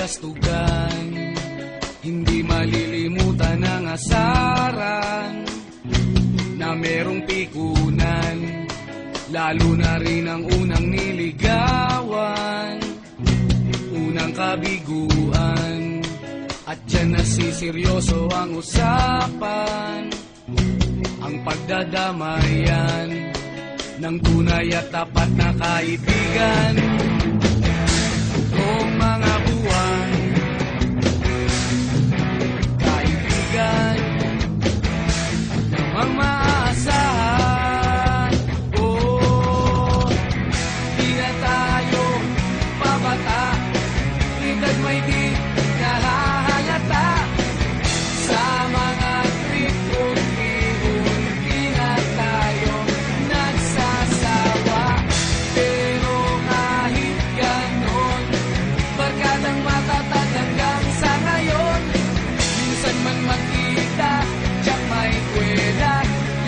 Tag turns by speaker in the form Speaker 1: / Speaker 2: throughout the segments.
Speaker 1: kabalastugan, hindi malilimutan ang asaran na merong pikunan, lalo na rin ang unang niligawan, unang kabiguan. At dyan nasiseryoso ang usapan, ang pagdadamayan ng tunay at tapat na kaibigan. Kung mga buwan, kaibigan, namang maaasahan. Oh, di na tayo babata, ikad may di nahahalata. Sa mga trip unti-unti na tayo nagsasawa. Pero kahit ganon, barkadang matatag hanggang sa ngayon. Minsan man magkita, tiyak may kwela,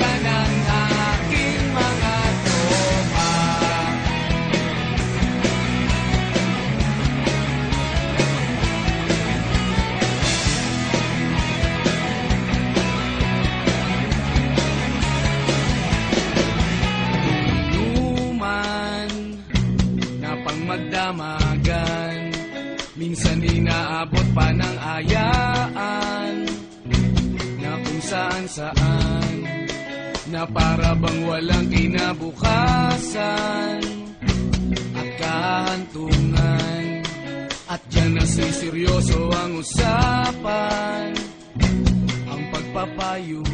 Speaker 1: yan ang aking mga tropa. Inuman na pang magdamagan, minsan inaabot pa ng ayaan, na kung saan-saan, na para bang walang kinabukasan at kahantungan. At dyan nasiseryoso ang usapan, ang pagpapayuhan.